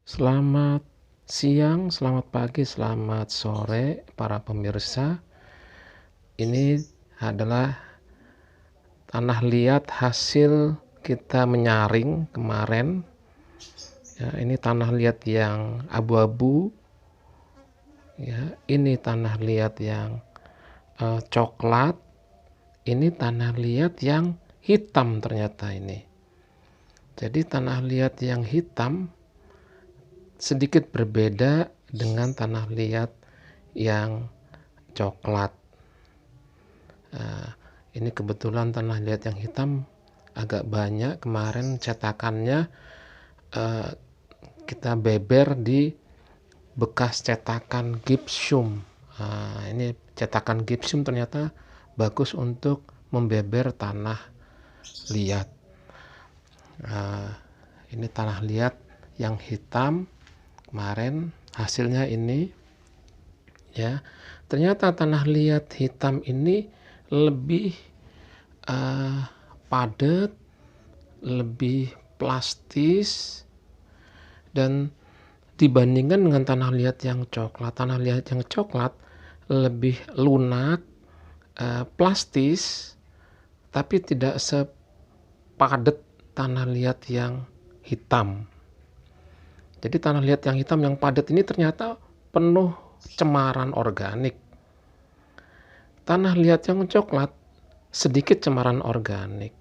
Selamat siang, selamat pagi, selamat sore para pemirsa. Ini adalah tanah liat hasil kita menyaring kemarin. Ya, ini tanah liat yang abu-abu. Ya, ini tanah liat yang coklat. Ini tanah liat yang hitam ternyata ini. Jadi tanah liat yang hitam sedikit berbeda dengan tanah liat yang coklat. Ini kebetulan tanah liat yang hitam agak banyak. Kemarin cetakannya kita beber di bekas cetakan gipsum. Ini cetakan gipsum ternyata bagus untuk membeber tanah liat. Ini tanah liat yang hitam kemarin hasilnya ini ya. Ternyata tanah liat hitam ini lebih padat, lebih plastis, dan dibandingkan dengan tanah liat yang coklat. Tanah liat yang coklat lebih lunak, plastis, tapi tidak sepadat tanah liat yang hitam. Jadi tanah liat yang hitam yang padat ini ternyata penuh cemaran organik. Tanah liat yang coklat sedikit cemaran organik.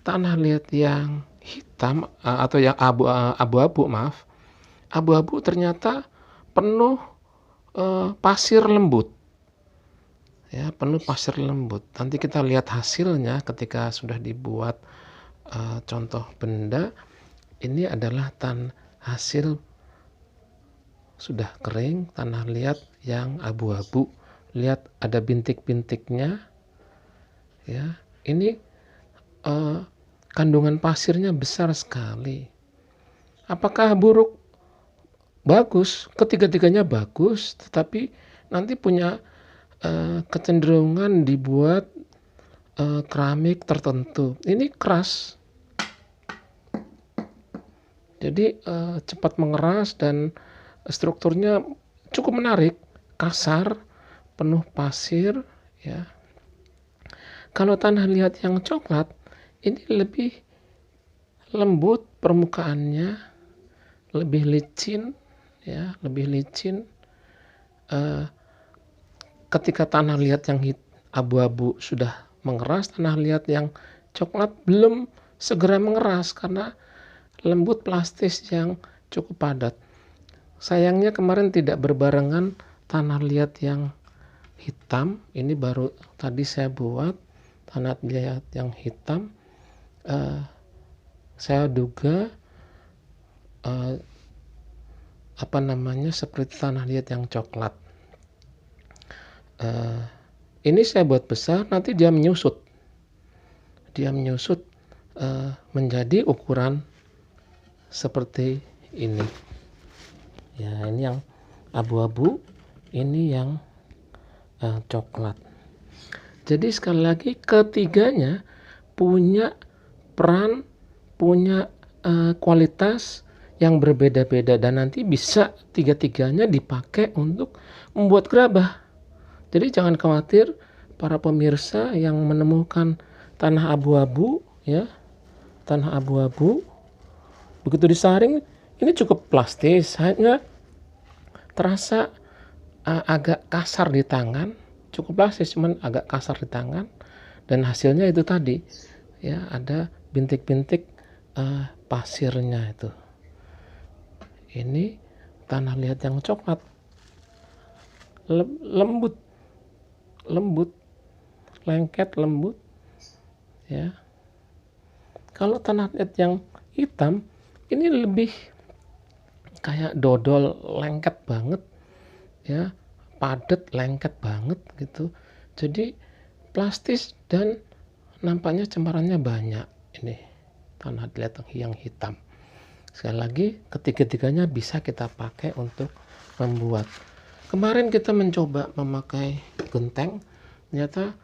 Tanah liat yang hitam atau yang abu-abu, abu-abu ternyata penuh pasir lembut. Ya, penuh pasir lembut. Nanti kita lihat hasilnya ketika sudah dibuat contoh benda. Ini adalah hasil sudah kering tanah liat yang abu-abu. Lihat ada bintik-bintiknya. Ya, ini kandungan pasirnya besar sekali. Apakah buruk? Bagus, ketiga-tiganya bagus, tetapi nanti punya kecenderungan dibuat keramik tertentu. Ini keras, jadi cepat mengeras dan strukturnya cukup menarik, kasar, penuh pasir. Ya. Kalau tanah liat yang coklat ini lebih lembut permukaannya, lebih licin, ya, lebih licin. Ketika tanah liat yang abu-abu sudah mengeras, tanah liat yang coklat belum segera mengeras karena lembut plastis yang cukup padat. Sayangnya kemarin tidak berbarengan tanah liat yang hitam. Ini baru tadi saya buat tanah liat yang hitam. Saya duga seperti tanah liat yang coklat. Ini saya buat besar, nanti dia menyusut menjadi ukuran seperti ini. Ya, ini yang abu-abu, ini yang coklat. Jadi sekali lagi ketiganya punya peran, punya kualitas yang berbeda-beda, dan nanti bisa tiga-tiganya dipakai untuk membuat gerabah. Jadi jangan khawatir para pemirsa yang menemukan tanah abu-abu, ya, tanah abu-abu begitu disaring ini cukup plastis, hanya terasa agak kasar di tangan, cukup plastis cuman agak kasar di tangan, dan hasilnya itu tadi, ya, ada bintik-bintik pasirnya itu. Ini tanah liat yang coklat, lembut, lengket, lembut, ya. Kalau tanah liat yang hitam ini lebih kayak dodol, lengket banget, ya, padat, lengket banget gitu. Jadi plastis dan nampaknya cemarannya banyak. Ini tanah liat yang hitam. Sekali lagi ketiga-tiganya bisa kita pakai untuk membuat. Kemarin kita mencoba memakai genteng, ternyata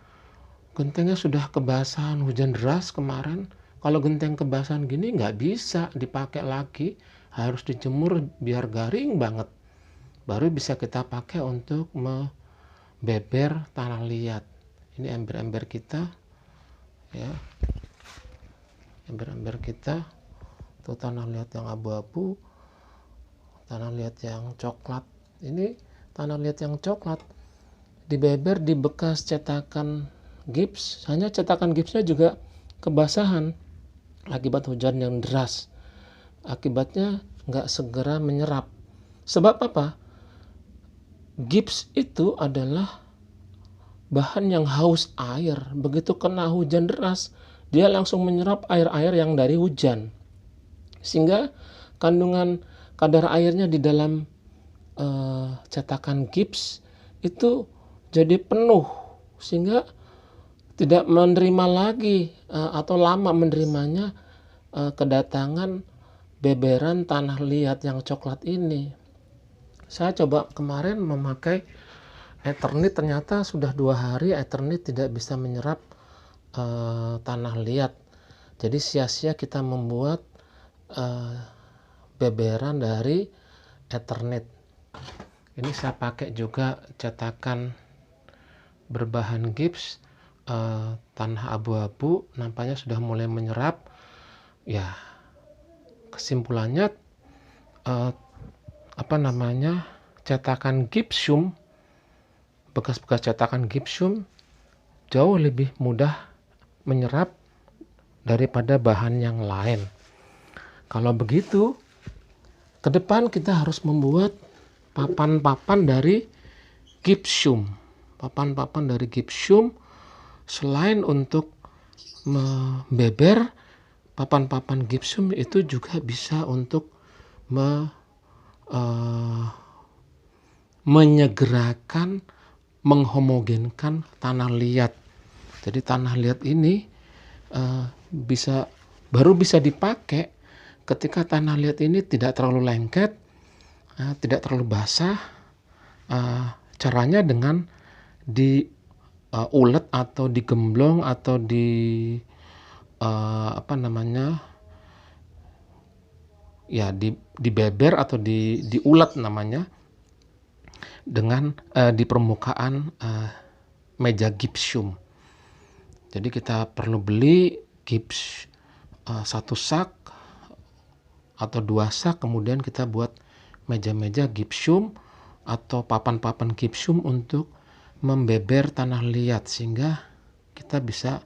gentengnya sudah kebasahan hujan deras kemarin. Kalau genteng kebasahan gini nggak bisa dipakai lagi, harus dijemur biar garing banget, baru bisa kita pakai untuk membeber tanah liat. Ini ember-ember kita ya, ember-ember kita tuh, tanah liat yang abu-abu, tanah liat yang coklat. Ini tanah liat yang coklat dibeber di bekas cetakan gips, hanya cetakan gipsnya juga kebasahan akibat hujan yang deras. Akibatnya nggak segera menyerap. Sebab apa? Gips itu adalah bahan yang haus air. Begitu kena hujan deras, dia langsung menyerap air-air yang dari hujan. Sehingga kandungan kadar airnya di dalam cetakan gips itu jadi penuh, sehingga tidak menerima lagi atau lama menerimanya kedatangan beberan tanah liat yang coklat ini. Saya coba kemarin memakai Eternit, ternyata sudah 2 hari Eternit tidak bisa menyerap tanah liat. Jadi sia-sia kita membuat beberan dari Eternit. Ini saya pakai juga cetakan berbahan gips tanah abu-abu, nampaknya sudah mulai menyerap. Ya, kesimpulannya cetakan gipsum, bekas-bekas cetakan gipsum jauh lebih mudah menyerap daripada bahan yang lain. Kalau begitu, ke depan kita harus membuat papan-papan dari gipsum. Papan-papan dari gipsum, selain untuk membeber, papan-papan gipsum itu juga bisa untuk menyegerakan, menghomogenkan tanah liat. Jadi tanah liat ini baru bisa dipakai ketika tanah liat ini tidak terlalu lengket, tidak terlalu basah. Caranya dengan diulet atau digemblong atau dibeber atau diulet namanya, dengan di permukaan meja gipsum. Jadi kita perlu beli gips 1 sak atau 2 sak, kemudian kita buat meja-meja gipsum atau papan-papan gipsum untuk membeber tanah liat, sehingga kita bisa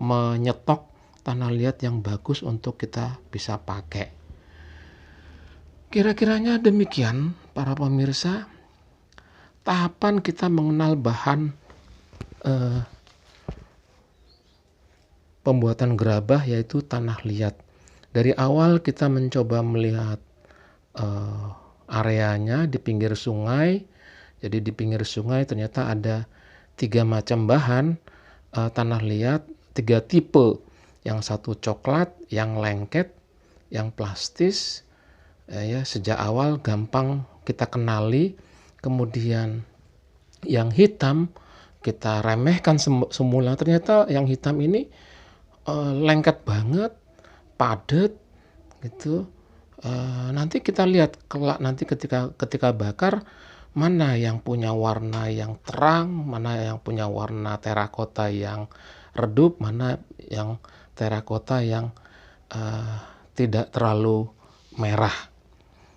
menyetok tanah liat yang bagus untuk kita bisa pakai. Kira-kiranya demikian para pemirsa, tahapan kita mengenal bahan pembuatan gerabah, yaitu tanah liat. Dari awal kita mencoba melihat areanya di pinggir sungai. Jadi di pinggir sungai ternyata ada 3 macam bahan tanah liat, 3 tipe. Yang satu coklat, yang lengket, yang plastis. Sejak awal gampang kita kenali. Kemudian yang hitam kita remehkan semula. Ternyata yang hitam ini lengket banget, padat gitu. Nanti kita lihat kelak nanti ketika bakar, mana yang punya warna yang terang, mana yang punya warna terakota yang redup, mana yang terakota yang tidak terlalu merah.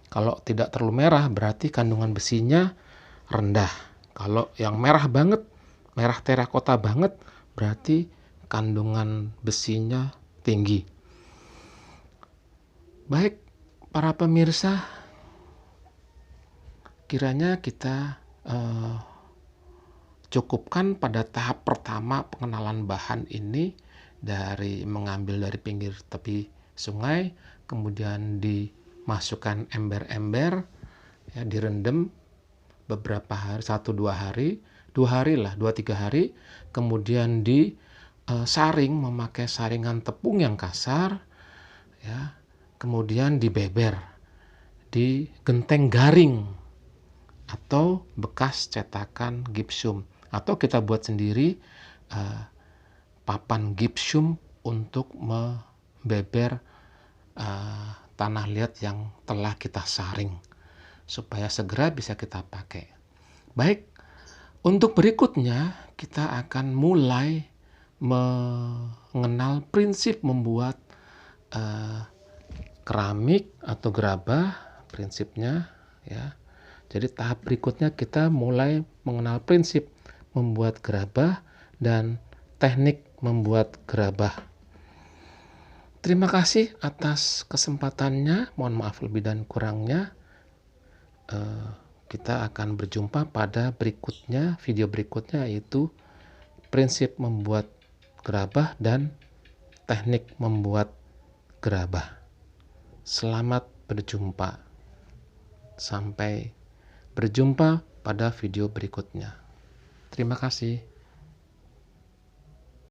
Kalau tidak terlalu merah berarti kandungan besinya rendah. Kalau yang merah banget, merah terakota banget, berarti kandungan besinya tinggi. Baik para pemirsa, kiranya kita cukupkan pada tahap pertama pengenalan bahan ini, dari mengambil dari pinggir tepi sungai, kemudian dimasukkan ember-ember, direndam beberapa hari, 1-2 hari, 2-3 hari, kemudian disaring memakai saringan tepung yang kasar, kemudian dibeber di genteng garing atau bekas cetakan gipsum, atau kita buat sendiri papan gipsum untuk membeber tanah liat yang telah kita saring supaya segera bisa kita pakai. Baik, untuk berikutnya kita akan mulai mengenal prinsip membuat keramik atau gerabah, prinsipnya ya. Jadi tahap berikutnya kita mulai mengenal prinsip membuat gerabah dan teknik membuat gerabah. Terima kasih atas kesempatannya. Mohon maaf lebih dan kurangnya. Kita akan berjumpa pada berikutnya, video berikutnya, yaitu prinsip membuat gerabah dan teknik membuat gerabah. Selamat berjumpa. Sampai berjumpa pada video berikutnya. Terima kasih.